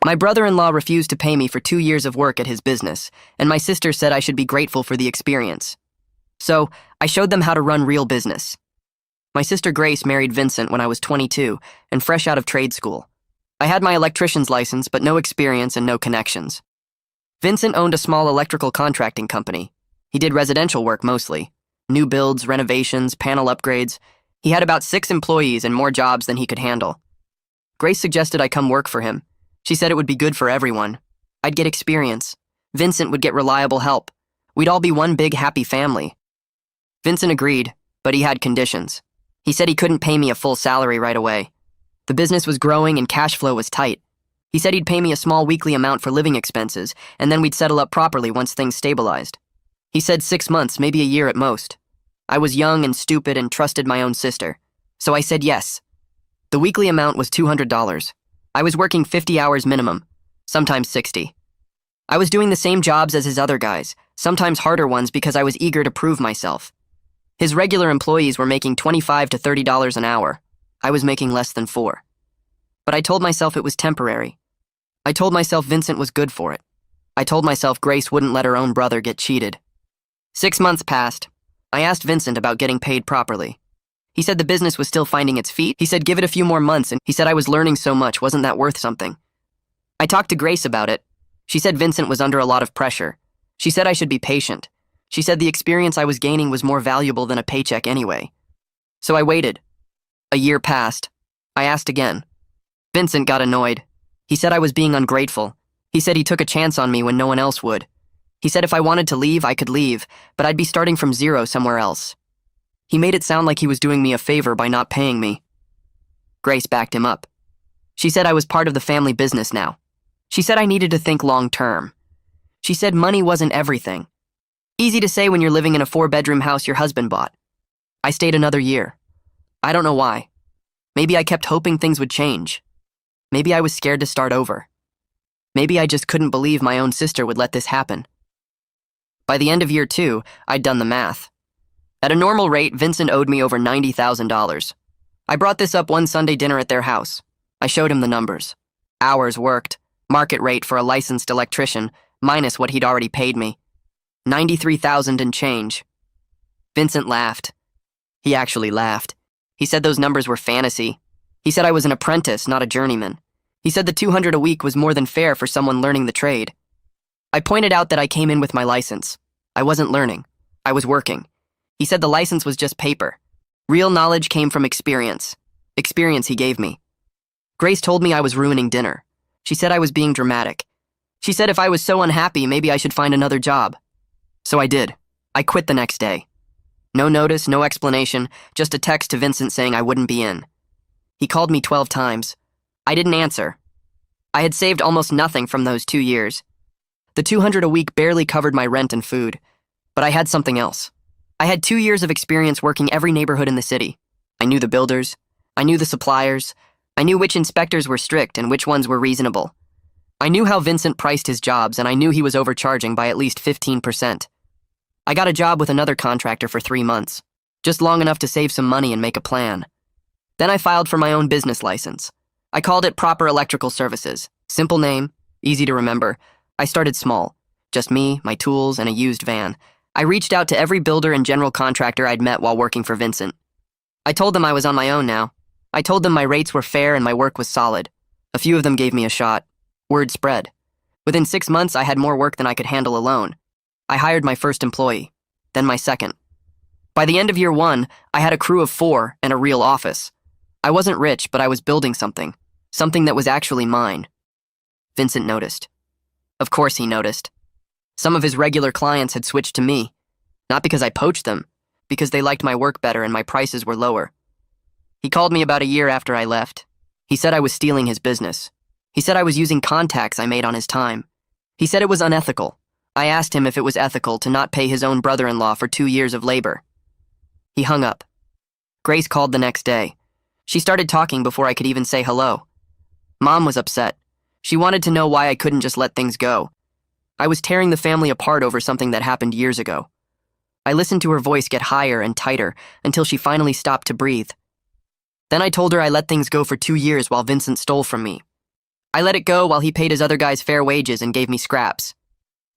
My brother-in-law refused to pay me for 2 years of work at his business, and my sister said I should be grateful for the experience. So, I showed them how to run real business. My sister Grace married Vincent when I was 22 and fresh out of trade school. I had my electrician's license, but no experience and no connections. Vincent owned a small electrical contracting company. He did residential work mostly. New builds, renovations, panel upgrades. He had about 6 employees and more jobs than he could handle. Grace suggested I come work for him. She said it would be good for everyone. I'd get experience. Vincent would get reliable help. We'd all be one big happy family. Vincent agreed, but he had conditions. He said he couldn't pay me a full salary right away. The business was growing and cash flow was tight. He said he'd pay me a small weekly amount for living expenses, and then we'd settle up properly once things stabilized. He said 6 months, maybe a year at most. I was young and stupid and trusted my own sister, so I said yes. The weekly amount was $200. I was working 50 hours minimum, sometimes 60. I was doing the same jobs as his other guys, sometimes harder ones because I was eager to prove myself. His regular employees were making $25 to $30 an hour. I was making less than $4. But I told myself it was temporary. I told myself Vincent was good for it. I told myself Grace wouldn't let her own brother get cheated. 6 months passed. I asked Vincent about getting paid properly. He said the business was still finding its feet. He said give it a few more months, and he said I was learning so much, wasn't that worth something? I talked to Grace about it. She said Vincent was under a lot of pressure. She said I should be patient. She said the experience I was gaining was more valuable than a paycheck anyway. So I waited. A year passed. I asked again. Vincent got annoyed. He said I was being ungrateful. He said he took a chance on me when no one else would. He said if I wanted to leave, I could leave, but I'd be starting from zero somewhere else. He made it sound like he was doing me a favor by not paying me. Grace backed him up. She said I was part of the family business now. She said I needed to think long term. She said money wasn't everything. Easy to say when you're living in a 4-bedroom house your husband bought. I stayed another year. I don't know why. Maybe I kept hoping things would change. Maybe I was scared to start over. Maybe I just couldn't believe my own sister would let this happen. By the end of year 2, I'd done the math. At a normal rate, Vincent owed me over $90,000. I brought this up one Sunday dinner at their house. I showed him the numbers. Hours worked, market rate for a licensed electrician, minus what he'd already paid me. $93,000 and change. Vincent laughed. He actually laughed. He said those numbers were fantasy. He said I was an apprentice, not a journeyman. He said the $200 a week was more than fair for someone learning the trade. I pointed out that I came in with my license. I wasn't learning. I was working. He said the license was just paper. Real knowledge came from experience. Experience he gave me. Grace told me I was ruining dinner. She said I was being dramatic. She said if I was so unhappy, maybe I should find another job. So I did. I quit the next day. No notice, no explanation, just a text to Vincent saying I wouldn't be in. He called me 12 times. I didn't answer. I had saved almost nothing from those 2 years. The $200 a week barely covered my rent and food. But I had something else. I had 2 years of experience working every neighborhood in the city. I knew the builders. I knew the suppliers. I knew which inspectors were strict and which ones were reasonable. I knew how Vincent priced his jobs, and I knew he was overcharging by at least 15%. I got a job with another contractor for 3 months, just long enough to save some money and make a plan. Then I filed for my own business license. I called it Proper Electrical Services. Simple name, easy to remember. I started small. Just me, my tools, and a used van. I reached out to every builder and general contractor I'd met while working for Vincent. I told them I was on my own now. I told them my rates were fair and my work was solid. A few of them gave me a shot. Word spread. Within 6 months, I had more work than I could handle alone. I hired my first employee, then my second. By the end of year 1, I had a crew of 4 and a real office. I wasn't rich, but I was building something that was actually mine. Vincent noticed. Of course he noticed. Some of his regular clients had switched to me, not because I poached them, because they liked my work better and my prices were lower. He called me about a year after I left. He said I was stealing his business. He said I was using contacts I made on his time. He said it was unethical. I asked him if it was ethical to not pay his own brother-in-law for 2 years of labor. He hung up. Grace called the next day. She started talking before I could even say hello. Mom was upset. She wanted to know why I couldn't just let things go. I was tearing the family apart over something that happened years ago. I listened to her voice get higher and tighter until she finally stopped to breathe. Then I told her I let things go for 2 years while Vincent stole from me. I let it go while he paid his other guys fair wages and gave me scraps.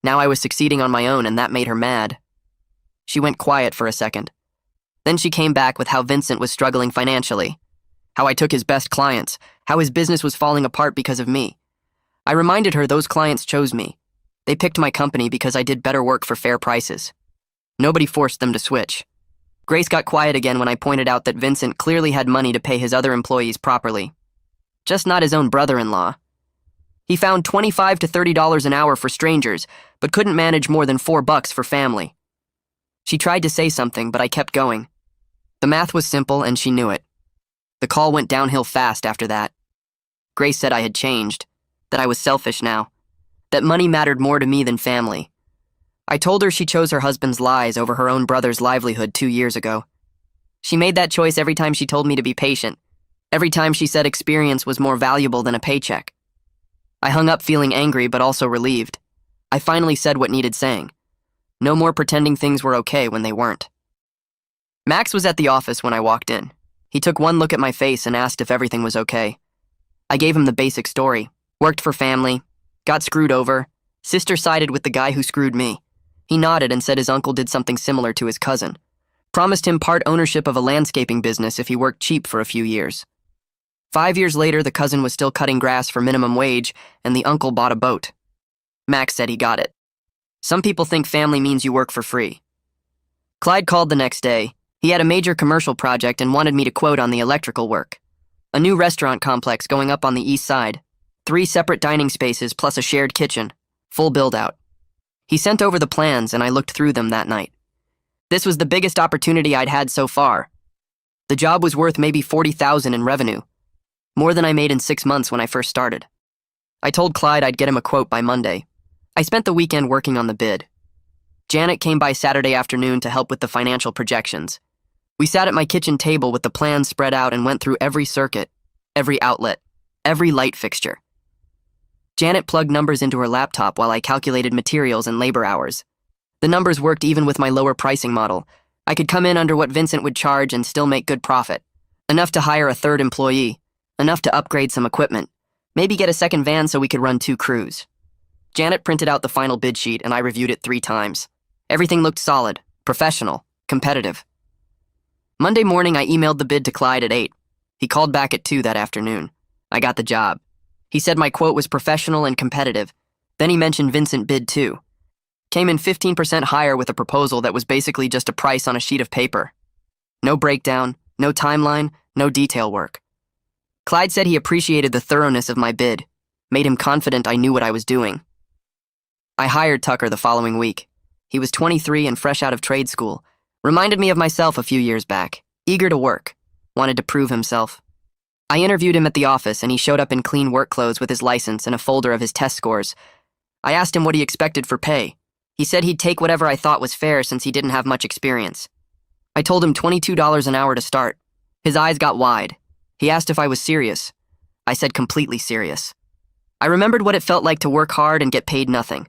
Now I was succeeding on my own, and that made her mad. She went quiet for a second. Then she came back with how Vincent was struggling financially, how I took his best clients, how his business was falling apart because of me. I reminded her those clients chose me. They picked my company because I did better work for fair prices. Nobody forced them to switch. Grace got quiet again when I pointed out that Vincent clearly had money to pay his other employees properly. Just not his own brother-in-law. He found $25 to $30 an hour for strangers, but couldn't manage more than $4 for family. She tried to say something, but I kept going. The math was simple, and she knew it. The call went downhill fast after that. Grace said I had changed, that I was selfish now, that money mattered more to me than family. I told her she chose her husband's lies over her own brother's livelihood 2 years ago. She made that choice every time she told me to be patient, every time she said experience was more valuable than a paycheck. I hung up feeling angry but also relieved. I finally said what needed saying. No more pretending things were okay when they weren't. Max was at the office when I walked in. He took one look at my face and asked if everything was okay. I gave him the basic story. Worked for family, got screwed over, sister sided with the guy who screwed me. He nodded and said his uncle did something similar to his cousin. Promised him part ownership of a landscaping business if he worked cheap for a few years. 5 years later, the cousin was still cutting grass for minimum wage, and the uncle bought a boat. Max said he got it. Some people think family means you work for free. Clyde called the next day. He had a major commercial project and wanted me to quote on the electrical work. A new restaurant complex going up on the east side. 3 separate dining spaces plus a shared kitchen. Full build-out. He sent over the plans and I looked through them that night. This was the biggest opportunity I'd had so far. The job was worth maybe $40,000 in revenue. More than I made in 6 months when I first started. I told Clyde I'd get him a quote by Monday. I spent the weekend working on the bid. Janet came by Saturday afternoon to help with the financial projections. We sat at my kitchen table with the plans spread out and went through every circuit, every outlet, every light fixture. Janet plugged numbers into her laptop while I calculated materials and labor hours. The numbers worked even with my lower pricing model. I could come in under what Vincent would charge and still make good profit. Enough to hire a 3rd employee. Enough to upgrade some equipment. Maybe get a second van so we could run 2 crews. Janet printed out the final bid sheet and I reviewed it 3 times. Everything looked solid, professional, competitive. Monday morning, I emailed the bid to Clyde at 8. He called back at 2 that afternoon. I got the job. He said my quote was professional and competitive. Then he mentioned Vincent bid too. Came in 15% higher with a proposal that was basically just a price on a sheet of paper. No breakdown, no timeline, no detail work. Clyde said he appreciated the thoroughness of my bid, made him confident I knew what I was doing. I hired Tucker the following week. He was 23 and fresh out of trade school. Reminded me of myself a few years back, eager to work, wanted to prove himself. I interviewed him at the office and he showed up in clean work clothes with his license and a folder of his test scores. I asked him what he expected for pay. He said he'd take whatever I thought was fair since he didn't have much experience. I told him $22 an hour to start. His eyes got wide. He asked if I was serious. I said completely serious. I remembered what it felt like to work hard and get paid nothing.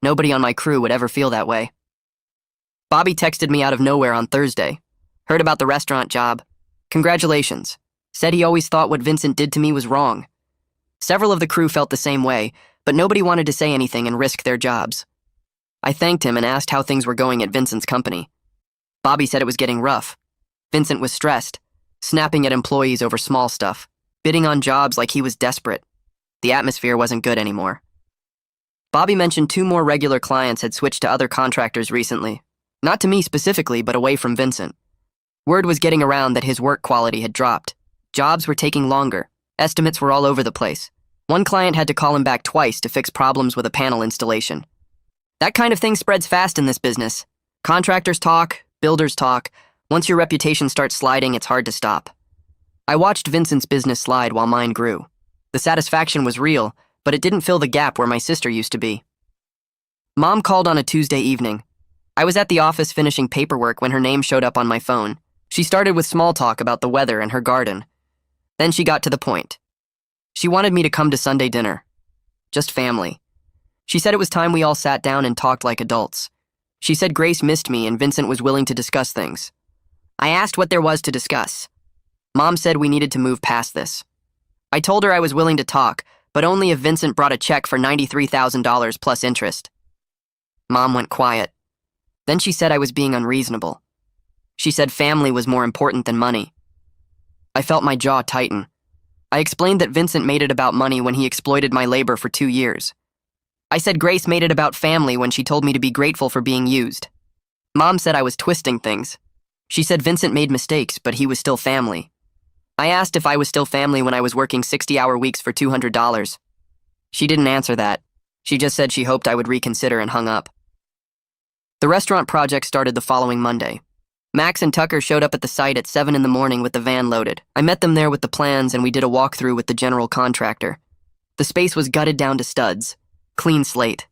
Nobody on my crew would ever feel that way. Bobby texted me out of nowhere on Thursday. Heard about the restaurant job. Congratulations. Said he always thought what Vincent did to me was wrong. Several of the crew felt the same way, but nobody wanted to say anything and risk their jobs. I thanked him and asked how things were going at Vincent's company. Bobby said it was getting rough. Vincent was stressed, snapping at employees over small stuff, bidding on jobs like he was desperate. The atmosphere wasn't good anymore. Bobby mentioned 2 more regular clients had switched to other contractors recently. Not to me specifically, but away from Vincent. Word was getting around that his work quality had dropped. Jobs were taking longer. Estimates were all over the place. One client had to call him back twice to fix problems with a panel installation. That kind of thing spreads fast in this business. Contractors talk, builders talk. Once your reputation starts sliding, it's hard to stop. I watched Vincent's business slide while mine grew. The satisfaction was real, but it didn't fill the gap where my sister used to be. Mom called on a Tuesday evening. I was at the office finishing paperwork when her name showed up on my phone. She started with small talk about the weather and her garden. Then she got to the point. She wanted me to come to Sunday dinner. Just family. She said it was time we all sat down and talked like adults. She said Grace missed me and Vincent was willing to discuss things. I asked what there was to discuss. Mom said we needed to move past this. I told her I was willing to talk, but only if Vincent brought a check for $93,000 plus interest. Mom went quiet. Then she said I was being unreasonable. She said family was more important than money. I felt my jaw tighten. I explained that Vincent made it about money when he exploited my labor for 2 years. I said Grace made it about family when she told me to be grateful for being used. Mom said I was twisting things. She said Vincent made mistakes, but he was still family. I asked if I was still family when I was working 60-hour weeks for $200. She didn't answer that. She just said she hoped I would reconsider and hung up. The restaurant project started the following Monday. Max and Tucker showed up at the site at 7 in the morning with the van loaded. I met them there with the plans and we did a walkthrough with the general contractor. The space was gutted down to studs. Clean slate.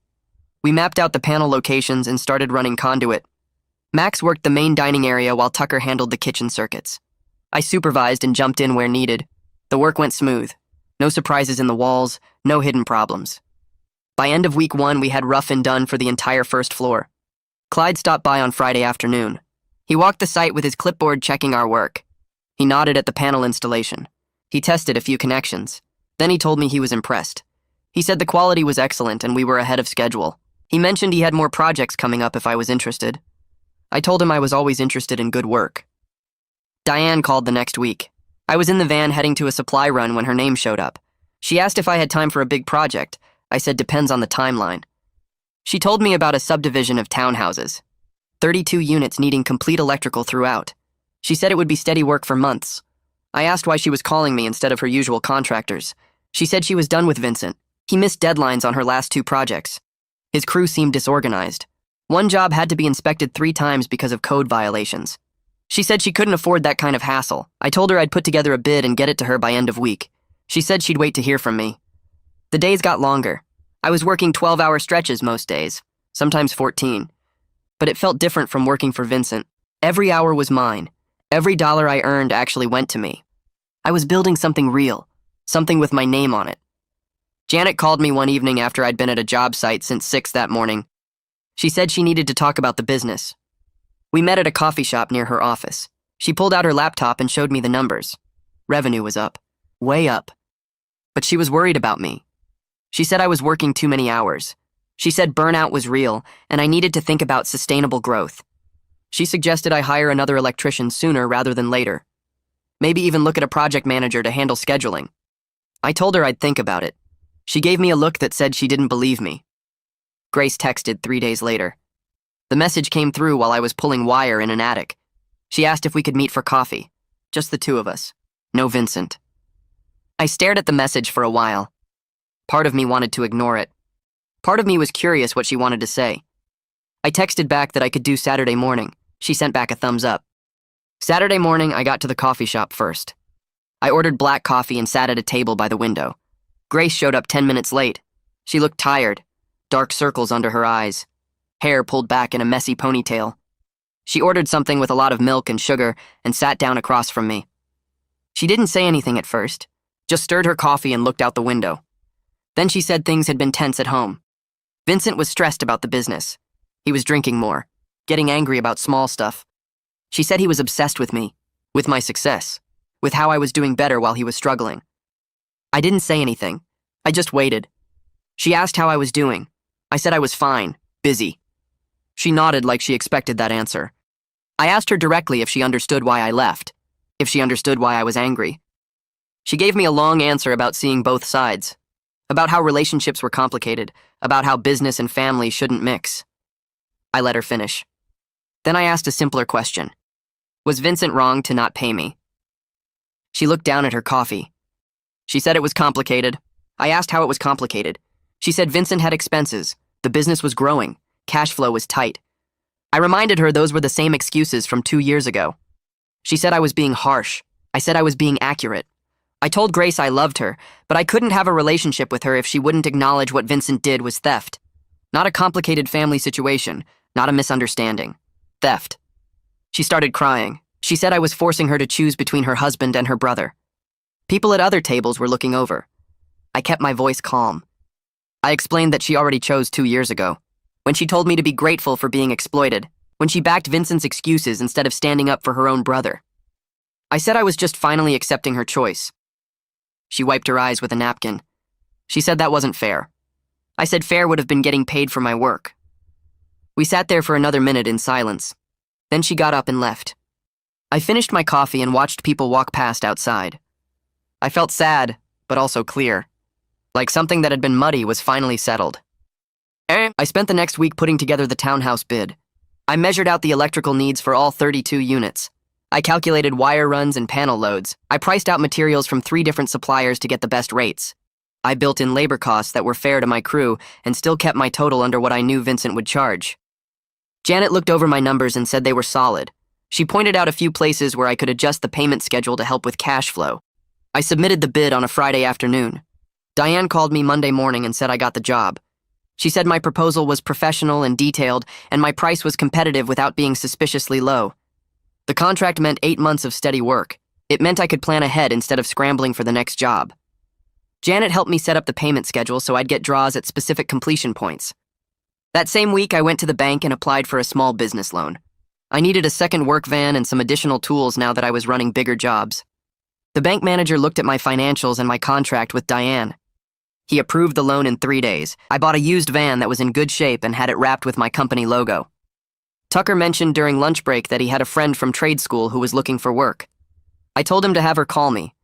We mapped out the panel locations and started running conduit. Max worked the main dining area while Tucker handled the kitchen circuits. I supervised and jumped in where needed. The work went smooth. No surprises in the walls, no hidden problems. By end of week 1, we had rough and done for the entire first floor. Clyde stopped by on Friday afternoon. He walked the site with his clipboard checking our work. He nodded at the panel installation. He tested a few connections. Then he told me he was impressed. He said the quality was excellent and we were ahead of schedule. He mentioned he had more projects coming up if I was interested. I told him I was always interested in good work. Diane called the next week. I was in the van heading to a supply run when her name showed up. She asked if I had time for a big project. I said depends on the timeline. She told me about a subdivision of townhouses. 32 units needing complete electrical throughout. She said it would be steady work for months. I asked why she was calling me instead of her usual contractors. She said she was done with Vincent. He missed deadlines on her last 2 projects. His crew seemed disorganized. One job had to be inspected 3 times because of code violations. She said she couldn't afford that kind of hassle. I told her I'd put together a bid and get it to her by end of week. She said she'd wait to hear from me. The days got longer. I was working 12-hour stretches most days, sometimes 14. But it felt different from working for Vincent. Every hour was mine. Every dollar I earned actually went to me. I was building something real, something with my name on it. Janet called me one evening after I'd been at a job site since 6 that morning. She said she needed to talk about the business. We met at a coffee shop near her office. She pulled out her laptop and showed me the numbers. Revenue was up. Way up. But she was worried about me. She said I was working too many hours. She said burnout was real, and I needed to think about sustainable growth. She suggested I hire another electrician sooner rather than later. Maybe even look at a project manager to handle scheduling. I told her I'd think about it. She gave me a look that said she didn't believe me. Grace texted 3 days later. The message came through while I was pulling wire in an attic. She asked if we could meet for coffee. Just the 2 of us. No Vincent. I stared at the message for a while. Part of me wanted to ignore it. Part of me was curious what she wanted to say. I texted back that I could do Saturday morning. She sent back a thumbs up. Saturday morning, I got to the coffee shop first. I ordered black coffee and sat at a table by the window. Grace showed up 10 minutes late. She looked tired, dark circles under her eyes, hair pulled back in a messy ponytail. She ordered something with a lot of milk and sugar and sat down across from me. She didn't say anything at first, just stirred her coffee and looked out the window. Then she said things had been tense at home. Vincent was stressed about the business. He was drinking more, getting angry about small stuff. She said he was obsessed with me, with my success, with how I was doing better while he was struggling. I didn't say anything. I just waited. She asked how I was doing. I said I was fine, busy. She nodded like she expected that answer. I asked her directly if she understood why I left, if she understood why I was angry. She gave me a long answer about seeing both sides, about how relationships were complicated, about how business and family shouldn't mix. I let her finish. Then I asked a simpler question. Was Vincent wrong to not pay me? She looked down at her coffee. She said it was complicated. I asked how it was complicated. She said Vincent had expenses. The business was growing. Cash flow was tight. I reminded her those were the same excuses from 2 years ago. She said I was being harsh. I said I was being accurate. I told Grace I loved her, but I couldn't have a relationship with her if she wouldn't acknowledge what Vincent did was theft. Not a complicated family situation, not a misunderstanding. Theft. She started crying. She said I was forcing her to choose between her husband and her brother. People at other tables were looking over. I kept my voice calm. I explained that she already chose 2 years ago, when she told me to be grateful for being exploited, when she backed Vincent's excuses instead of standing up for her own brother. I said I was just finally accepting her choice. She wiped her eyes with a napkin. She said that wasn't fair. I said fair would have been getting paid for my work. We sat there for another minute in silence. Then she got up and left. I finished my coffee and watched people walk past outside. I felt sad, but also clear. Like something that had been muddy was finally settled. I spent the next week putting together the townhouse bid. I measured out the electrical needs for all 32 units. I calculated wire runs and panel loads. I priced out materials from 3 different suppliers to get the best rates. I built in labor costs that were fair to my crew and still kept my total under what I knew Vincent would charge. Janet looked over my numbers and said they were solid. She pointed out a few places where I could adjust the payment schedule to help with cash flow. I submitted the bid on a Friday afternoon. Diane called me Monday morning and said I got the job. She said my proposal was professional and detailed, and my price was competitive without being suspiciously low. The contract meant 8 months of steady work. It meant I could plan ahead instead of scrambling for the next job. Janet helped me set up the payment schedule so I'd get draws at specific completion points. That same week, I went to the bank and applied for a small business loan. I needed a second work van and some additional tools now that I was running bigger jobs. The bank manager looked at my financials and my contract with Diane. He approved the loan in 3 days. I bought a used van that was in good shape and had it wrapped with my company logo. Tucker mentioned during lunch break that he had a friend from trade school who was looking for work. I told him to have her call me.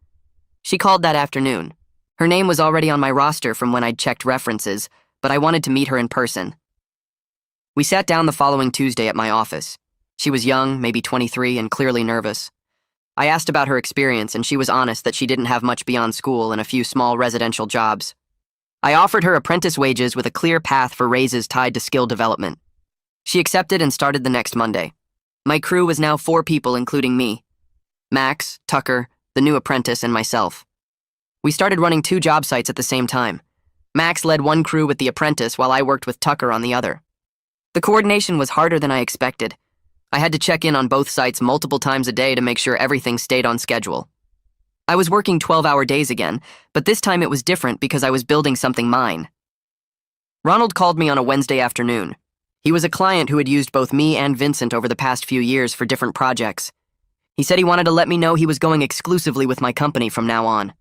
She called that afternoon. Her name was already on my roster from when I'd checked references, but I wanted to meet her in person. We sat down the following Tuesday at my office. She was young, maybe 23, and clearly nervous. I asked about her experience, and she was honest that she didn't have much beyond school and a few small residential jobs. I offered her apprentice wages with a clear path for raises tied to skill development. She accepted and started the next Monday. My crew was now 4 people, including me: Max, Tucker, the new apprentice, and myself. We started running 2 job sites at the same time. Max led one crew with the apprentice while I worked with Tucker on the other. The coordination was harder than I expected. I had to check in on both sites multiple times a day to make sure everything stayed on schedule. I was working 12-hour days again, but this time it was different because I was building something mine. Ronald called me on a Wednesday afternoon. He was a client who had used both me and Vincent over the past few years for different projects. He said he wanted to let me know he was going exclusively with my company from now on.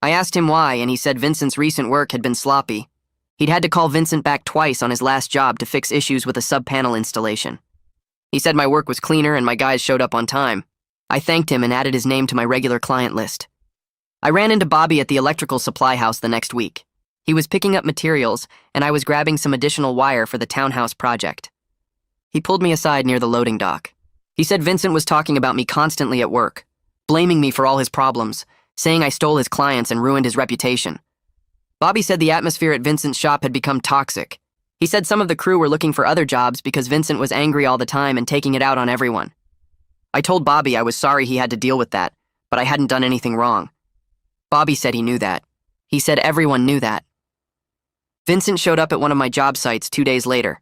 I asked him why, and he said Vincent's recent work had been sloppy. He'd had to call Vincent back twice on his last job to fix issues with a sub-panel installation. He said my work was cleaner and my guys showed up on time. I thanked him and added his name to my regular client list. I ran into Bobby at the electrical supply house the next week. He was picking up materials, and I was grabbing some additional wire for the townhouse project. He pulled me aside near the loading dock. He said Vincent was talking about me constantly at work, blaming me for all his problems, saying I stole his clients and ruined his reputation. Bobby said the atmosphere at Vincent's shop had become toxic. He said some of the crew were looking for other jobs because Vincent was angry all the time and taking it out on everyone. I told Bobby I was sorry he had to deal with that, but I hadn't done anything wrong. Bobby said he knew that. He said everyone knew that. Vincent showed up at one of my job sites 2 days later.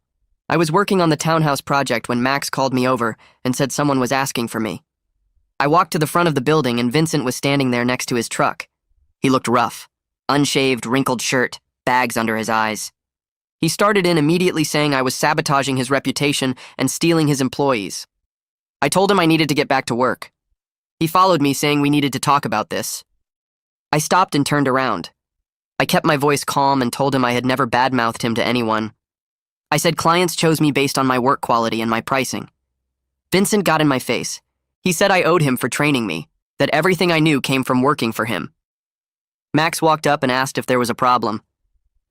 I was working on the townhouse project when Max called me over and said someone was asking for me. I walked to the front of the building and Vincent was standing there next to his truck. He looked rough. Unshaved, wrinkled shirt, bags under his eyes. He started in immediately saying I was sabotaging his reputation and stealing his employees. I told him I needed to get back to work. He followed me saying we needed to talk about this. I stopped and turned around. I kept my voice calm and told him I had never badmouthed him to anyone. I said clients chose me based on my work quality and my pricing. Vincent got in my face. He said I owed him for training me, that everything I knew came from working for him. Max walked up and asked if there was a problem.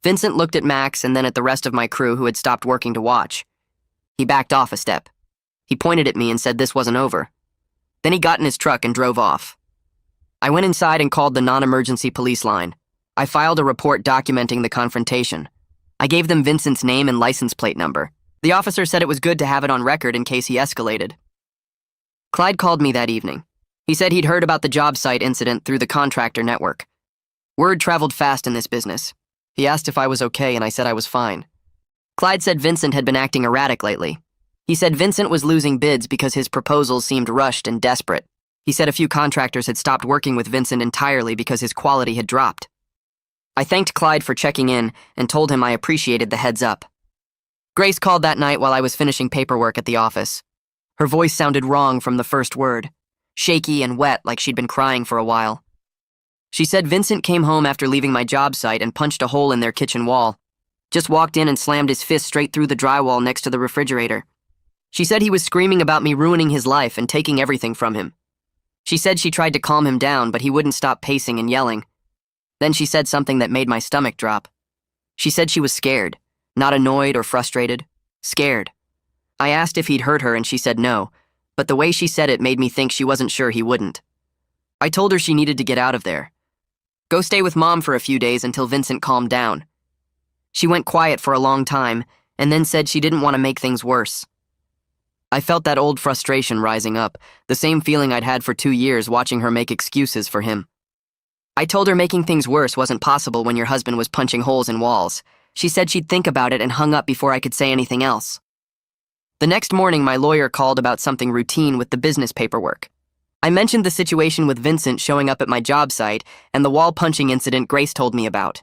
Vincent looked at Max and then at the rest of my crew who had stopped working to watch. He backed off a step. He pointed at me and said this wasn't over. Then he got in his truck and drove off. I went inside and called the non-emergency police line. I filed a report documenting the confrontation. I gave them Vincent's name and license plate number. The officer said it was good to have it on record in case he escalated. Clyde called me that evening. He said he'd heard about the job site incident through the contractor network. Word traveled fast in this business. He asked if I was okay and I said I was fine. Clyde said Vincent had been acting erratic lately. He said Vincent was losing bids because his proposals seemed rushed and desperate. He said a few contractors had stopped working with Vincent entirely because his quality had dropped. I thanked Clyde for checking in and told him I appreciated the heads up. Grace called that night while I was finishing paperwork at the office. Her voice sounded wrong from the first word, shaky and wet like she'd been crying for a while. She said Vincent came home after leaving my job site and punched a hole in their kitchen wall. Just walked in and slammed his fist straight through the drywall next to the refrigerator. She said he was screaming about me ruining his life and taking everything from him. She said she tried to calm him down, but he wouldn't stop pacing and yelling. Then she said something that made my stomach drop. She said she was scared, not annoyed or frustrated, scared. I asked if he'd hurt her and she said no, but the way she said it made me think she wasn't sure he wouldn't. I told her she needed to get out of there. Go stay with Mom for a few days until Vincent calmed down. She went quiet for a long time and then said she didn't want to make things worse. I felt that old frustration rising up, the same feeling I'd had for 2 years watching her make excuses for him. I told her making things worse wasn't possible when your husband was punching holes in walls. She said she'd think about it and hung up before I could say anything else. The next morning, my lawyer called about something routine with the business paperwork. I mentioned the situation with Vincent showing up at my job site and the wall punching incident Grace told me about.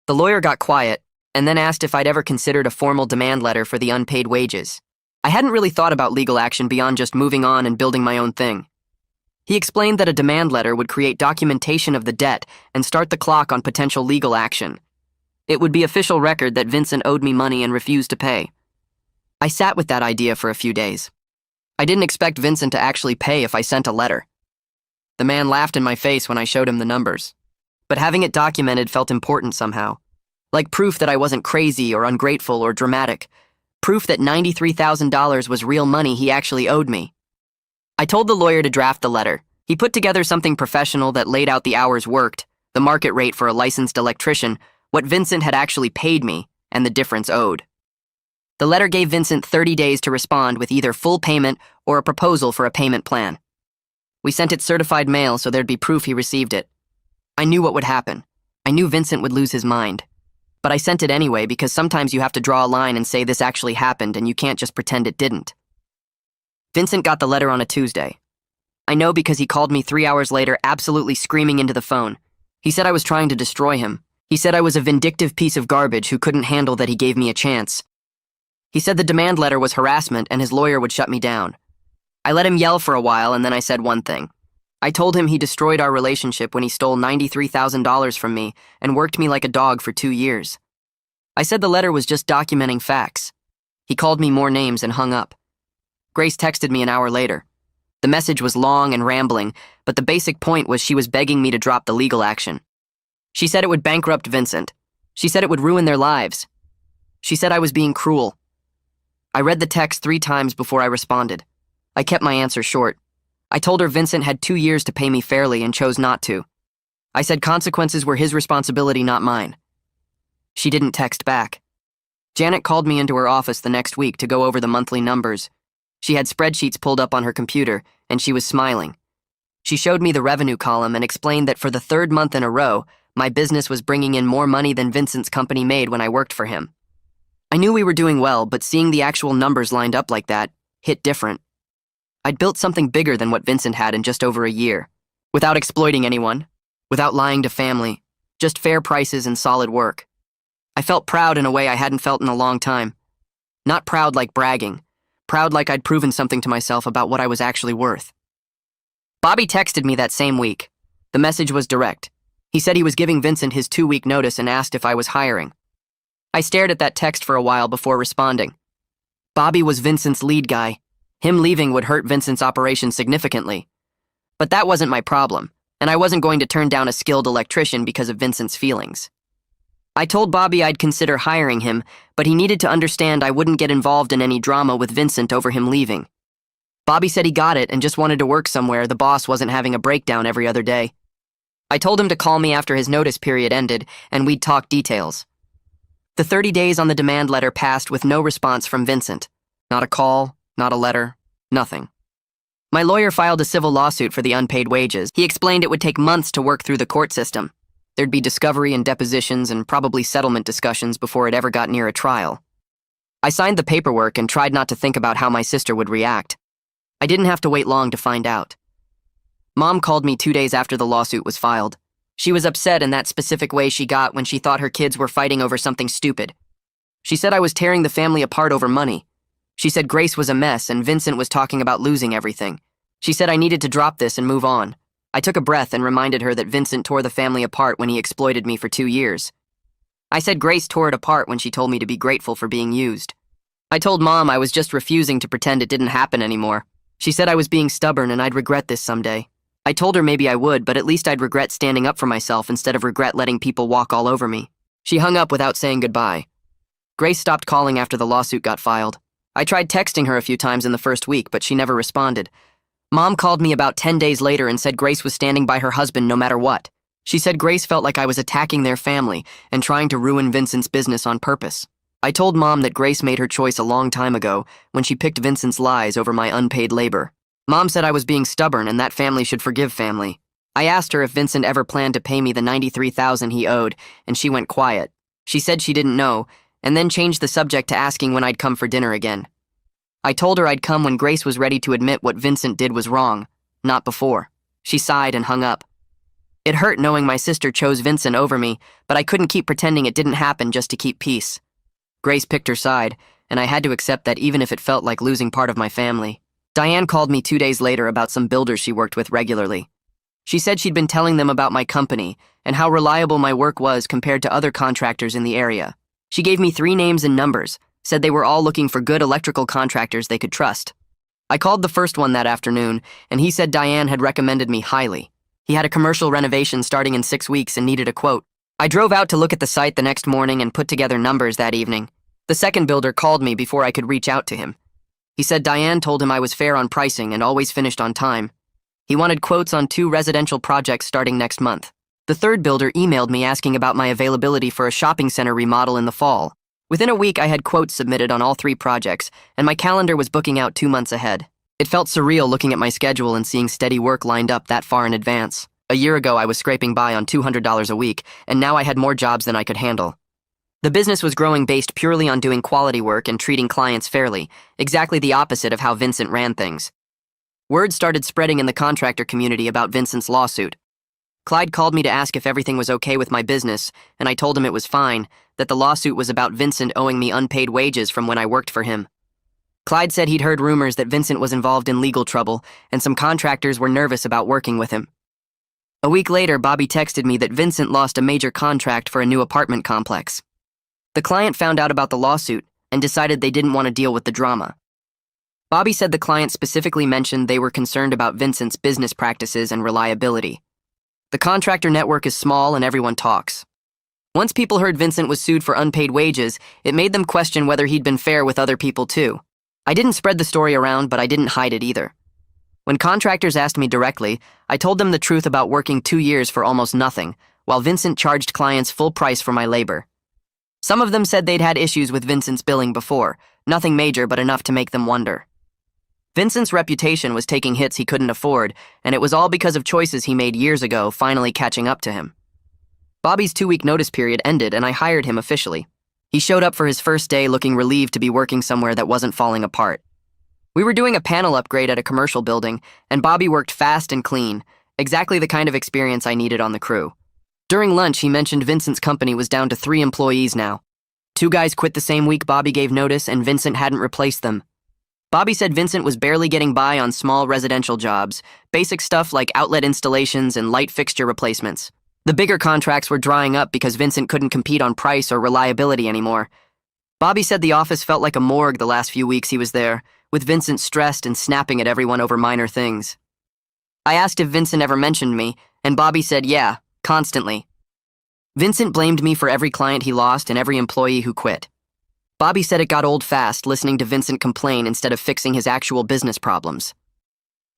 The lawyer got quiet and then asked if I'd ever considered a formal demand letter for the unpaid wages. I hadn't really thought about legal action beyond just moving on and building my own thing. He explained that a demand letter would create documentation of the debt and start the clock on potential legal action. It would be official record that Vincent owed me money and refused to pay. I sat with that idea for a few days. I didn't expect Vincent to actually pay if I sent a letter. The man laughed in my face when I showed him the numbers. But having it documented felt important somehow. Like proof that I wasn't crazy or ungrateful or dramatic. Proof that $93,000 was real money he actually owed me. I told the lawyer to draft the letter. He put together something professional that laid out the hours worked, the market rate for a licensed electrician, what Vincent had actually paid me, and the difference owed. The letter gave Vincent 30 days to respond with either full payment or a proposal for a payment plan. We sent it certified mail so there'd be proof he received it. I knew what would happen. I knew Vincent would lose his mind. But I sent it anyway because sometimes you have to draw a line and say this actually happened and you can't just pretend it didn't. Vincent got the letter on a Tuesday. I know because he called me 3 hours later absolutely screaming into the phone. He said I was trying to destroy him. He said I was a vindictive piece of garbage who couldn't handle that he gave me a chance. He said the demand letter was harassment and his lawyer would shut me down. I let him yell for a while and then I said one thing. I told him he destroyed our relationship when he stole $93,000 from me and worked me like a dog for 2 years. I said the letter was just documenting facts. He called me more names and hung up. Grace texted me an hour later. The message was long and rambling, but the basic point was she was begging me to drop the legal action. She said it would bankrupt Vincent. She said it would ruin their lives. She said I was being cruel. I read the text 3 times before I responded. I kept my answer short. I told her Vincent had 2 years to pay me fairly and chose not to. I said consequences were his responsibility, not mine. She didn't text back. Janet called me into her office the next week to go over the monthly numbers. She had spreadsheets pulled up on her computer, and she was smiling. She showed me the revenue column and explained that for the 3rd month in a row, my business was bringing in more money than Vincent's company made when I worked for him. I knew we were doing well, but seeing the actual numbers lined up like that hit different. I'd built something bigger than what Vincent had in just over a year, without exploiting anyone, without lying to family, just fair prices and solid work. I felt proud in a way I hadn't felt in a long time. Not proud like bragging, proud like I'd proven something to myself about what I was actually worth. Bobby texted me that same week. The message was direct. He said he was giving Vincent his 2-week notice and asked if I was hiring. I stared at that text for a while before responding. Bobby was Vincent's lead guy. Him leaving would hurt Vincent's operation significantly. But that wasn't my problem, and I wasn't going to turn down a skilled electrician because of Vincent's feelings. I told Bobby I'd consider hiring him, but he needed to understand I wouldn't get involved in any drama with Vincent over him leaving. Bobby said he got it and just wanted to work somewhere the boss wasn't having a breakdown every other day. I told him to call me after his notice period ended, and we'd talk details. The 30 days on the demand letter passed with no response from Vincent. Not a call, not a letter, nothing. My lawyer filed a civil lawsuit for the unpaid wages. He explained it would take months to work through the court system. There'd be discovery and depositions and probably settlement discussions before it ever got near a trial. I signed the paperwork and tried not to think about how my sister would react. I didn't have to wait long to find out. Mom called me 2 days after the lawsuit was filed. She was upset in that specific way she got when she thought her kids were fighting over something stupid. She said I was tearing the family apart over money. She said Grace was a mess and Vincent was talking about losing everything. She said I needed to drop this and move on. I took a breath and reminded her that Vincent tore the family apart when he exploited me for 2 years. I said Grace tore it apart when she told me to be grateful for being used. I told Mom I was just refusing to pretend it didn't happen anymore. She said I was being stubborn and I'd regret this someday. I told her maybe I would, but at least I'd regret standing up for myself instead of regret letting people walk all over me. She hung up without saying goodbye. Grace stopped calling after the lawsuit got filed. I tried texting her a few times in the first week, but she never responded. Mom called me about 10 days later and said Grace was standing by her husband no matter what. She said Grace felt like I was attacking their family and trying to ruin Vincent's business on purpose. I told Mom that Grace made her choice a long time ago when she picked Vincent's lies over my unpaid labor. Mom said I was being stubborn and that family should forgive family. I asked her if Vincent ever planned to pay me the $93,000 he owed, and she went quiet. She said she didn't know, and then changed the subject to asking when I'd come for dinner again. I told her I'd come when Grace was ready to admit what Vincent did was wrong, not before. She sighed and hung up. It hurt knowing my sister chose Vincent over me, but I couldn't keep pretending it didn't happen just to keep peace. Grace picked her side, and I had to accept that even if it felt like losing part of my family. Diane called me 2 days later about some builders she worked with regularly. She said she'd been telling them about my company and how reliable my work was compared to other contractors in the area. She gave me 3 names and numbers, said they were all looking for good electrical contractors they could trust. I called the first one that afternoon, and he said Diane had recommended me highly. He had a commercial renovation starting in 6 weeks and needed a quote. I drove out to look at the site the next morning and put together numbers that evening. The second builder called me before I could reach out to him. He said Diane told him I was fair on pricing and always finished on time. He wanted quotes on 2 residential projects starting next month. The third builder emailed me asking about my availability for a shopping center remodel in the fall. Within a week, I had quotes submitted on all 3 projects, and my calendar was booking out 2 months ahead. It felt surreal looking at my schedule and seeing steady work lined up that far in advance. A year ago, I was scraping by on $200 a week, and now I had more jobs than I could handle. The business was growing based purely on doing quality work and treating clients fairly, exactly the opposite of how Vincent ran things. Word started spreading in the contractor community about Vincent's lawsuit. Clyde called me to ask if everything was okay with my business, and I told him it was fine, that the lawsuit was about Vincent owing me unpaid wages from when I worked for him. Clyde said he'd heard rumors that Vincent was involved in legal trouble, and some contractors were nervous about working with him. A week later, Bobby texted me that Vincent lost a major contract for a new apartment complex. The client found out about the lawsuit and decided they didn't want to deal with the drama. Bobby said the client specifically mentioned they were concerned about Vincent's business practices and reliability. The contractor network is small and everyone talks. Once people heard Vincent was sued for unpaid wages, it made them question whether he'd been fair with other people too. I didn't spread the story around, but I didn't hide it either. When contractors asked me directly, I told them the truth about working 2 years for almost nothing, while Vincent charged clients full price for my labor. Some of them said they'd had issues with Vincent's billing before, nothing major but enough to make them wonder. Vincent's reputation was taking hits he couldn't afford, and it was all because of choices he made years ago finally catching up to him. Bobby's 2-week notice period ended and I hired him officially. He showed up for his first day looking relieved to be working somewhere that wasn't falling apart. We were doing a panel upgrade at a commercial building, and Bobby worked fast and clean, exactly the kind of experience I needed on the crew. During lunch, he mentioned Vincent's company was down to 3 employees now. 2 guys quit the same week Bobby gave notice, and Vincent hadn't replaced them. Bobby said Vincent was barely getting by on small residential jobs, basic stuff like outlet installations and light fixture replacements. The bigger contracts were drying up because Vincent couldn't compete on price or reliability anymore. Bobby said the office felt like a morgue the last few weeks he was there, with Vincent stressed and snapping at everyone over minor things. I asked if Vincent ever mentioned me, and Bobby said yeah, constantly. Vincent blamed me for every client he lost and every employee who quit. Bobby said it got old fast listening to Vincent complain instead of fixing his actual business problems.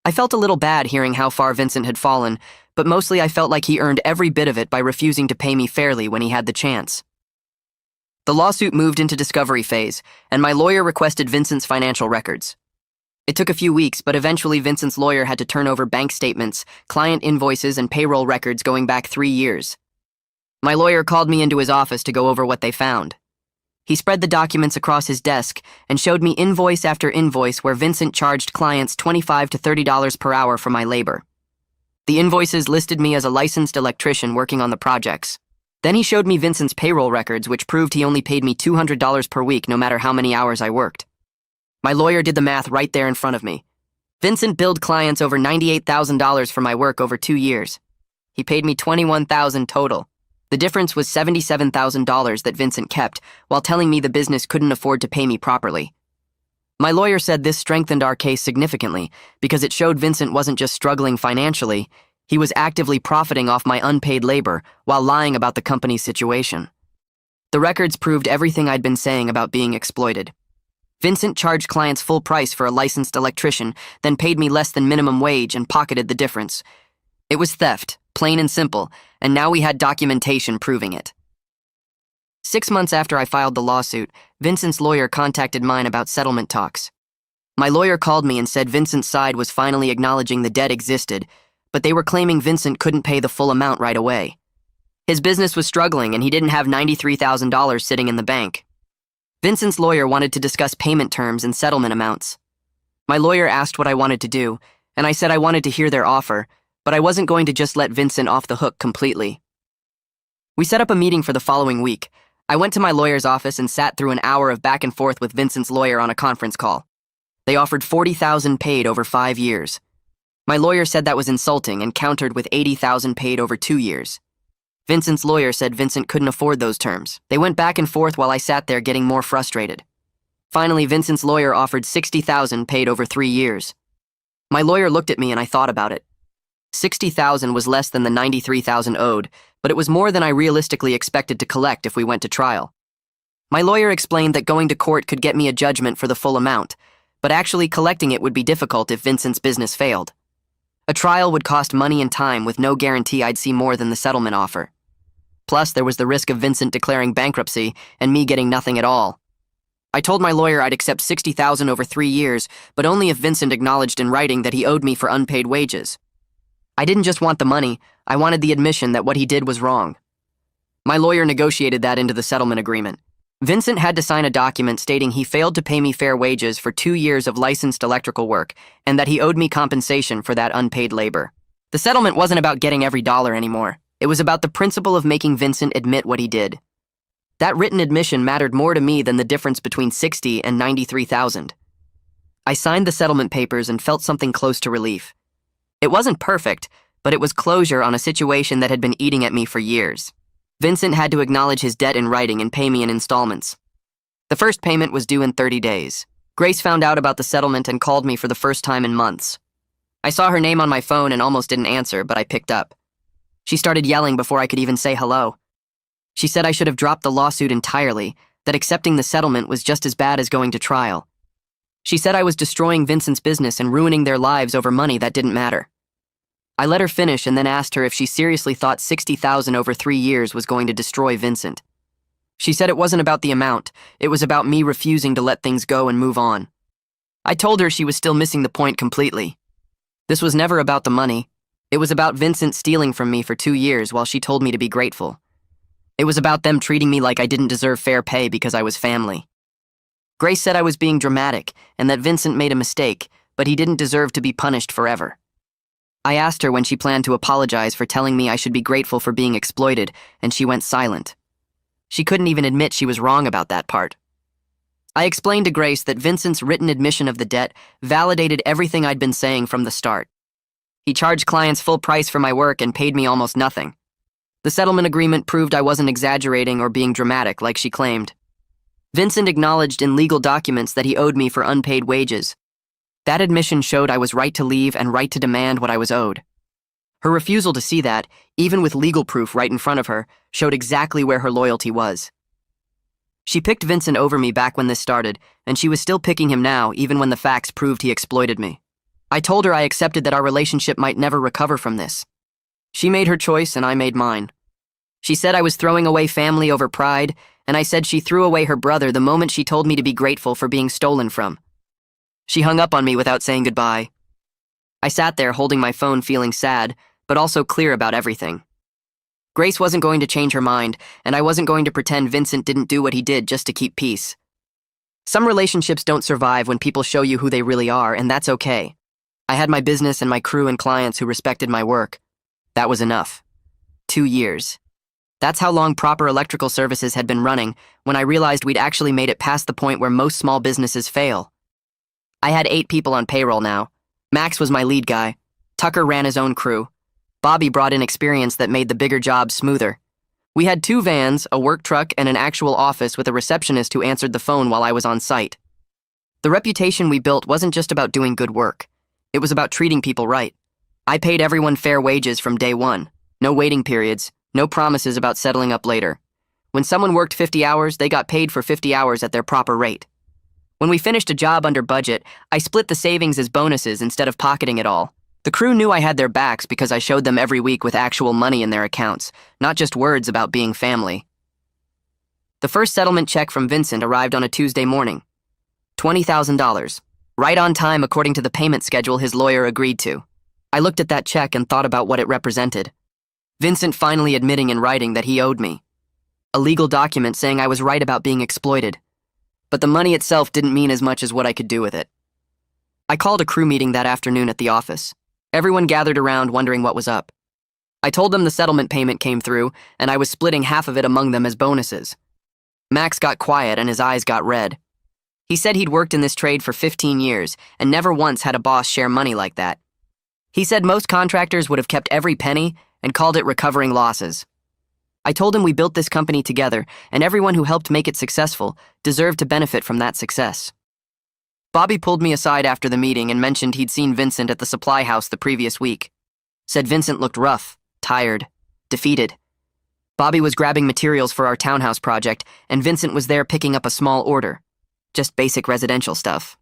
I felt a little bad hearing how far Vincent had fallen, but mostly I felt like he earned every bit of it by refusing to pay me fairly when he had the chance. The lawsuit moved into discovery phase, and my lawyer requested Vincent's financial records. It took a few weeks, but eventually Vincent's lawyer had to turn over bank statements, client invoices, and payroll records going back 3 years. My lawyer called me into his office to go over what they found. He spread the documents across his desk and showed me invoice after invoice where Vincent charged clients $25 to $30 per hour for my labor. The invoices listed me as a licensed electrician working on the projects. Then he showed me Vincent's payroll records, which proved he only paid me $200 per week no matter how many hours I worked. My lawyer did the math right there in front of me. Vincent billed clients over $98,000 for my work over 2 years. He paid me $21,000 total. The difference was $77,000 that Vincent kept, while telling me the business couldn't afford to pay me properly. My lawyer said this strengthened our case significantly because it showed Vincent wasn't just struggling financially, he was actively profiting off my unpaid labor while lying about the company's situation. The records proved everything I'd been saying about being exploited. Vincent charged clients full price for a licensed electrician, then paid me less than minimum wage and pocketed the difference. It was theft, plain and simple, and now we had documentation proving it. 6 months after I filed the lawsuit, Vincent's lawyer contacted mine about settlement talks. My lawyer called me and said Vincent's side was finally acknowledging the debt existed, but they were claiming Vincent couldn't pay the full amount right away. His business was struggling and he didn't have $93,000 sitting in the bank. Vincent's lawyer wanted to discuss payment terms and settlement amounts. My lawyer asked what I wanted to do, and I said I wanted to hear their offer, but I wasn't going to just let Vincent off the hook completely. We set up a meeting for the following week. I went to my lawyer's office and sat through an hour of back and forth with Vincent's lawyer on a conference call. They offered $40,000 paid over 5 years. My lawyer said that was insulting and countered with $80,000 paid over 2 years. Vincent's lawyer said Vincent couldn't afford those terms. They went back and forth while I sat there getting more frustrated. Finally, Vincent's lawyer offered $60,000 paid over 3 years. My lawyer looked at me and I thought about it. $60,000 was less than the $93,000 owed, but it was more than I realistically expected to collect if we went to trial. My lawyer explained that going to court could get me a judgment for the full amount, but actually collecting it would be difficult if Vincent's business failed. A trial would cost money and time with no guarantee I'd see more than the settlement offer. Plus, there was the risk of Vincent declaring bankruptcy and me getting nothing at all. I told my lawyer I'd accept $60,000 over 3 years, but only if Vincent acknowledged in writing that he owed me for unpaid wages. I didn't just want the money, I wanted the admission that what he did was wrong. My lawyer negotiated that into the settlement agreement. Vincent had to sign a document stating he failed to pay me fair wages for 2 years of licensed electrical work and that he owed me compensation for that unpaid labor. The settlement wasn't about getting every dollar anymore. It was about the principle of making Vincent admit what he did. That written admission mattered more to me than the difference between $60,000 and $93,000. I signed the settlement papers and felt something close to relief. It wasn't perfect, but it was closure on a situation that had been eating at me for years. Vincent had to acknowledge his debt in writing and pay me in installments. The first payment was due in 30 days. Grace found out about the settlement and called me for the first time in months. I saw her name on my phone and almost didn't answer, but I picked up. She started yelling before I could even say hello. She said I should have dropped the lawsuit entirely, that accepting the settlement was just as bad as going to trial. She said I was destroying Vincent's business and ruining their lives over money that didn't matter. I let her finish and then asked her if she seriously thought $60,000 over 3 years was going to destroy Vincent. She said it wasn't about the amount, it was about me refusing to let things go and move on. I told her she was still missing the point completely. This was never about the money. It was about Vincent stealing from me for 2 years while she told me to be grateful. It was about them treating me like I didn't deserve fair pay because I was family. Grace said I was being dramatic and that Vincent made a mistake, but he didn't deserve to be punished forever. I asked her when she planned to apologize for telling me I should be grateful for being exploited, and she went silent. She couldn't even admit she was wrong about that part. I explained to Grace that Vincent's written admission of the debt validated everything I'd been saying from the start. He charged clients full price for my work and paid me almost nothing. The settlement agreement proved I wasn't exaggerating or being dramatic like she claimed. Vincent acknowledged in legal documents that he owed me for unpaid wages. That admission showed I was right to leave and right to demand what I was owed. Her refusal to see that, even with legal proof right in front of her, showed exactly where her loyalty was. She picked Vincent over me back when this started, and she was still picking him now, even when the facts proved he exploited me. I told her I accepted that our relationship might never recover from this. She made her choice and I made mine. She said I was throwing away family over pride, and I said she threw away her brother the moment she told me to be grateful for being stolen from. She hung up on me without saying goodbye. I sat there holding my phone feeling sad, but also clear about everything. Grace wasn't going to change her mind, and I wasn't going to pretend Vincent didn't do what he did just to keep peace. Some relationships don't survive when people show you who they really are, and that's okay. I had my business and my crew and clients who respected my work. That was enough. 2 years. That's how long Proper Electrical Services had been running when I realized we'd actually made it past the point where most small businesses fail. I had 8 people on payroll now. Max was my lead guy. Tucker ran his own crew. Bobby brought in experience that made the bigger jobs smoother. We had 2 vans, a work truck, and an actual office with a receptionist who answered the phone while I was on site. The reputation we built wasn't just about doing good work. It was about treating people right. I paid everyone fair wages from day one. No waiting periods, no promises about settling up later. When someone worked 50 hours, they got paid for 50 hours at their proper rate. When we finished a job under budget, I split the savings as bonuses instead of pocketing it all. The crew knew I had their backs because I showed them every week with actual money in their accounts, not just words about being family. The first settlement check from Vincent arrived on a Tuesday morning. $20,000. Right on time according to the payment schedule his lawyer agreed to. I looked at that check and thought about what it represented. Vincent finally admitting in writing that he owed me. A legal document saying I was right about being exploited. But the money itself didn't mean as much as what I could do with it. I called a crew meeting that afternoon at the office. Everyone gathered around wondering what was up. I told them the settlement payment came through, and I was splitting half of it among them as bonuses. Max got quiet and his eyes got red. He said he'd worked in this trade for 15 years and never once had a boss share money like that. He said most contractors would have kept every penny and called it recovering losses. I told him we built this company together, and everyone who helped make it successful deserved to benefit from that success. Bobby pulled me aside after the meeting and mentioned he'd seen Vincent at the supply house the previous week. Said Vincent looked rough, tired, defeated. Bobby was grabbing materials for our townhouse project, and Vincent was there picking up a small order. Just basic residential stuff.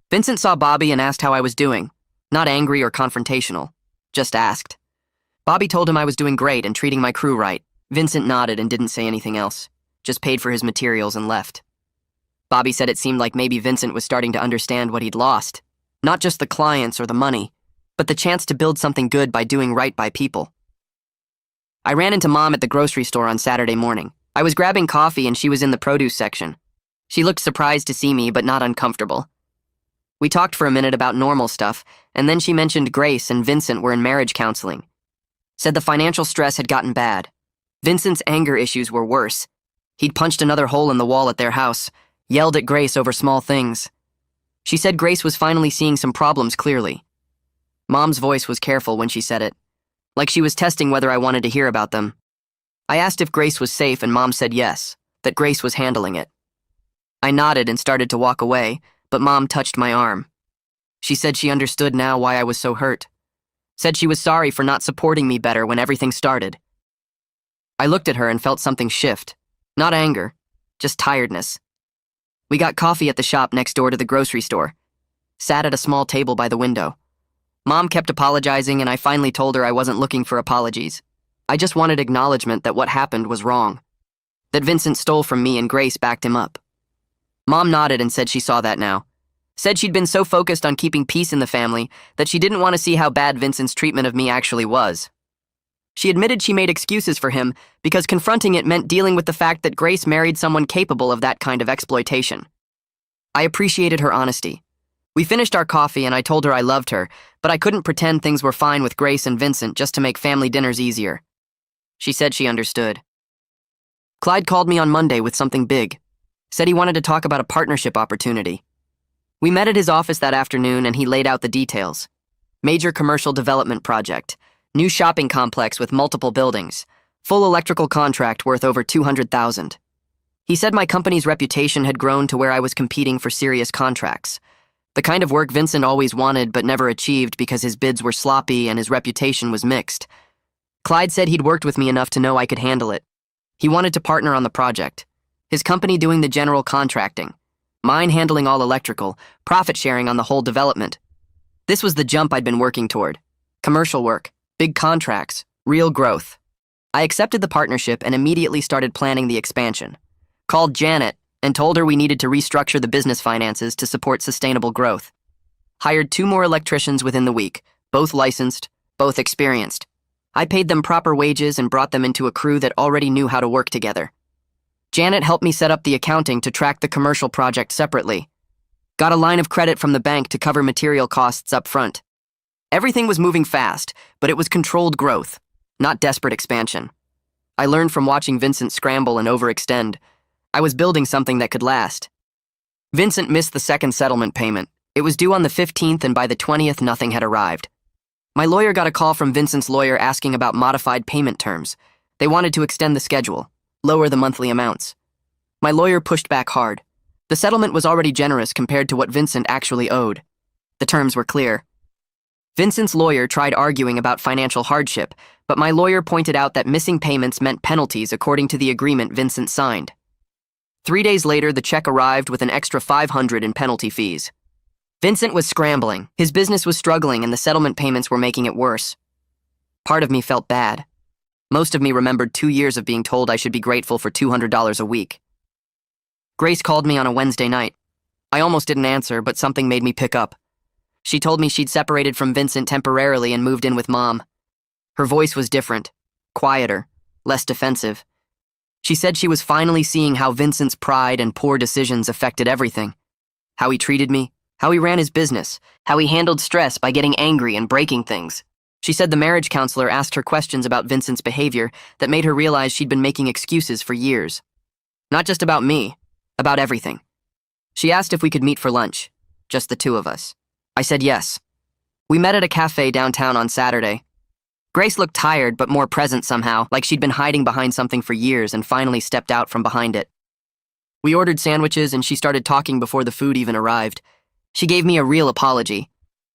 Vincent saw Bobby and asked how I was doing. Not angry or confrontational. Just asked. Bobby told him I was doing great and treating my crew right. Vincent nodded and didn't say anything else. Just paid for his materials and left. Bobby said it seemed like maybe Vincent was starting to understand what he'd lost. Not just the clients or the money, but the chance to build something good by doing right by people. I ran into Mom at the grocery store on Saturday morning. I was grabbing coffee and she was in the produce section. She looked surprised to see me, but not uncomfortable. We talked for a minute about normal stuff, and then she mentioned Grace and Vincent were in marriage counseling. Said the financial stress had gotten bad. Vincent's anger issues were worse. He'd punched another hole in the wall at their house, yelled at Grace over small things. She said Grace was finally seeing some problems clearly. Mom's voice was careful when she said it, like she was testing whether I wanted to hear about them. I asked if Grace was safe and Mom said yes, that Grace was handling it. I nodded and started to walk away, but Mom touched my arm. She said she understood now why I was so hurt. Said she was sorry for not supporting me better when everything started. I looked at her and felt something shift. Not anger, just tiredness. We got coffee at the shop next door to the grocery store. Sat at a small table by the window. Mom kept apologizing and I finally told her I wasn't looking for apologies. I just wanted acknowledgement that what happened was wrong. That Vincent stole from me and Grace backed him up. Mom nodded and said she saw that now. Said she'd been so focused on keeping peace in the family that she didn't want to see how bad Vincent's treatment of me actually was. She admitted she made excuses for him because confronting it meant dealing with the fact that Grace married someone capable of that kind of exploitation. I appreciated her honesty. We finished our coffee and I told her I loved her, but I couldn't pretend things were fine with Grace and Vincent just to make family dinners easier. She said she understood. Clyde called me on Monday with something big. Said he wanted to talk about a partnership opportunity. We met at his office that afternoon and he laid out the details. Major commercial development project. New shopping complex with multiple buildings. Full electrical contract worth over $200,000. He said my company's reputation had grown to where I was competing for serious contracts. The kind of work Vincent always wanted but never achieved because his bids were sloppy and his reputation was mixed. Clyde said he'd worked with me enough to know I could handle it. He wanted to partner on the project. His company doing the general contracting. Mine handling all electrical, profit sharing on the whole development. This was the jump I'd been working toward. Commercial work. Big contracts, real growth. I accepted the partnership and immediately started planning the expansion. Called Janet and told her we needed to restructure the business finances to support sustainable growth. Hired 2 more electricians within the week, both licensed, both experienced. I paid them proper wages and brought them into a crew that already knew how to work together. Janet helped me set up the accounting to track the commercial project separately. Got a line of credit from the bank to cover material costs up front. Everything was moving fast, but it was controlled growth, not desperate expansion. I learned from watching Vincent scramble and overextend. I was building something that could last. Vincent missed the second settlement payment. It was due on the 15th, and by the 20th, nothing had arrived. My lawyer got a call from Vincent's lawyer asking about modified payment terms. They wanted to extend the schedule, lower the monthly amounts. My lawyer pushed back hard. The settlement was already generous compared to what Vincent actually owed. The terms were clear. Vincent's lawyer tried arguing about financial hardship, but my lawyer pointed out that missing payments meant penalties according to the agreement Vincent signed. 3 days later, the check arrived with an extra $500 in penalty fees. Vincent was scrambling. His business was struggling, and the settlement payments were making it worse. Part of me felt bad. Most of me remembered 2 years of being told I should be grateful for $200 a week. Grace called me on a Wednesday night. I almost didn't answer, but something made me pick up. She told me she'd separated from Vincent temporarily and moved in with Mom. Her voice was different, quieter, less defensive. She said she was finally seeing how Vincent's pride and poor decisions affected everything. How he treated me, how he ran his business, how he handled stress by getting angry and breaking things. She said the marriage counselor asked her questions about Vincent's behavior that made her realize she'd been making excuses for years. Not just about me, about everything. She asked if we could meet for lunch, just the two of us. I said yes. We met at a cafe downtown on Saturday. Grace looked tired but more present somehow, like she'd been hiding behind something for years and finally stepped out from behind it. We ordered sandwiches and she started talking before the food even arrived. She gave me a real apology,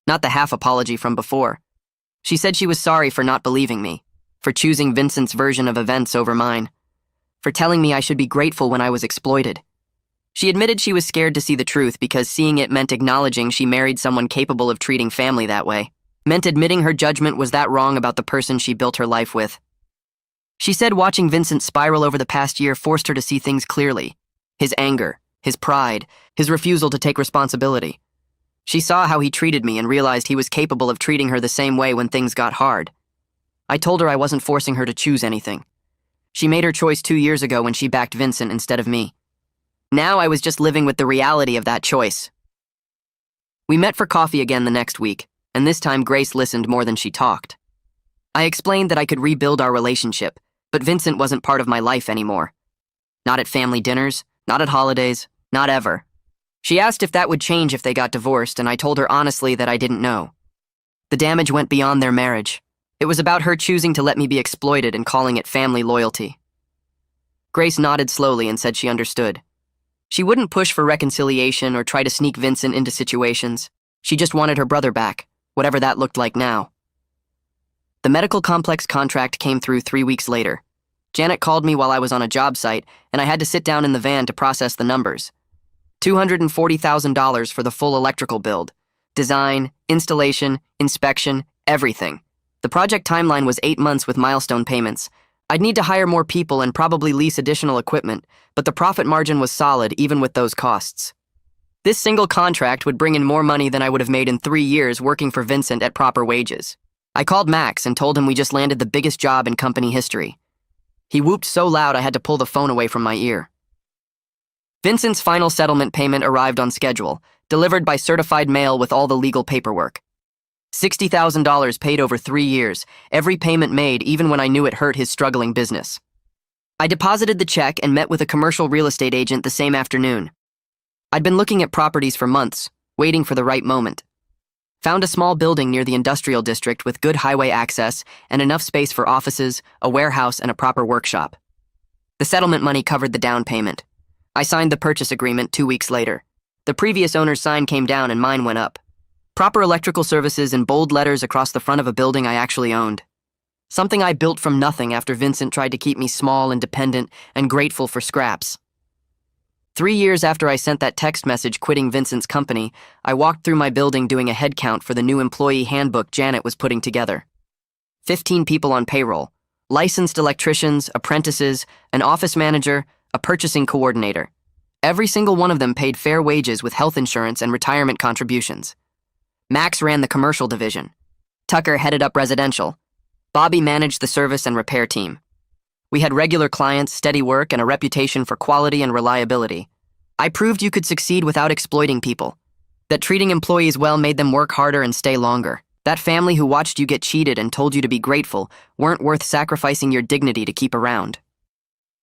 not the half apology from before. She said she was sorry for not believing me, for choosing Vincent's version of events over mine, for telling me I should be grateful when I was exploited. She admitted she was scared to see the truth because seeing it meant acknowledging she married someone capable of treating family that way, meant admitting her judgment was that wrong about the person she built her life with. She said watching Vincent spiral over the past year forced her to see things clearly. His anger, his pride, his refusal to take responsibility. She saw how he treated me and realized he was capable of treating her the same way when things got hard. I told her I wasn't forcing her to choose anything. She made her choice 2 years ago when she backed Vincent instead of me. Now I was just living with the reality of that choice. We met for coffee again the next week, and this time Grace listened more than she talked. I explained that I could rebuild our relationship, but Vincent wasn't part of my life anymore. Not at family dinners, not at holidays, not ever. She asked if that would change if they got divorced, and I told her honestly that I didn't know. The damage went beyond their marriage. It was about her choosing to let me be exploited and calling it family loyalty. Grace nodded slowly and said she understood. She wouldn't push for reconciliation or try to sneak Vincent into situations. She just wanted her brother back, whatever that looked like now. The medical complex contract came through 3 weeks later. Janet called me while I was on a job site, and I had to sit down in the van to process the numbers. $240,000 for the full electrical build. Design, installation, inspection, everything. The project timeline was 8 months with milestone payments. I'd need to hire more people and probably lease additional equipment, but the profit margin was solid even with those costs. This single contract would bring in more money than I would have made in 3 years working for Vincent at proper wages. I called Max and told him we just landed the biggest job in company history. He whooped so loud I had to pull the phone away from my ear. Vincent's final settlement payment arrived on schedule, delivered by certified mail with all the legal paperwork. $60,000 paid over 3 years, every payment made even when I knew it hurt his struggling business. I deposited the check and met with a commercial real estate agent the same afternoon. I'd been looking at properties for months, waiting for the right moment. Found a small building near the industrial district with good highway access and enough space for offices, a warehouse, and a proper workshop. The settlement money covered the down payment. I signed the purchase agreement 2 weeks later. The previous owner's sign came down and mine went up. Proper electrical services in bold letters across the front of a building I actually owned. Something I built from nothing after Vincent tried to keep me small and dependent and grateful for scraps. 3 years after I sent that text message quitting Vincent's company, I walked through my building doing a head count for the new employee handbook Janet was putting together. 15 people on payroll, licensed electricians, apprentices, an office manager, a purchasing coordinator. Every single one of them paid fair wages with health insurance and retirement contributions. Max ran the commercial division. Tucker headed up residential. Bobby managed the service and repair team. We had regular clients, steady work, and a reputation for quality and reliability. I proved you could succeed without exploiting people. That treating employees well made them work harder and stay longer. That family who watched you get cheated and told you to be grateful weren't worth sacrificing your dignity to keep around.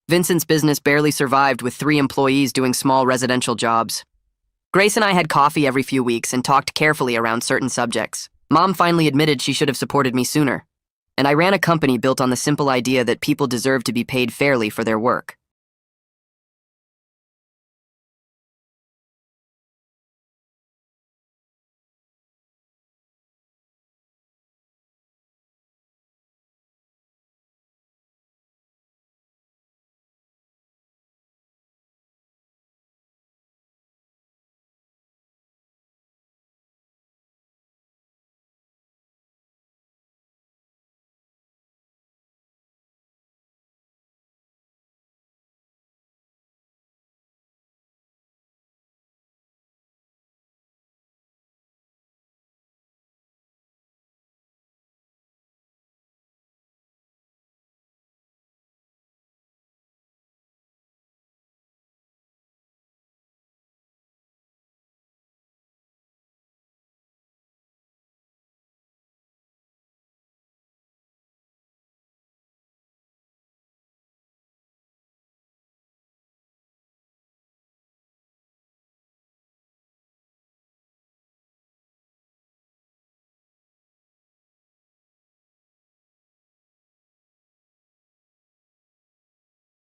Vincent's business barely survived with 3 employees doing small residential jobs. Grace and I had coffee every few weeks and talked carefully around certain subjects. Mom finally admitted she should have supported me sooner. And I ran a company built on the simple idea that people deserve to be paid fairly for their work.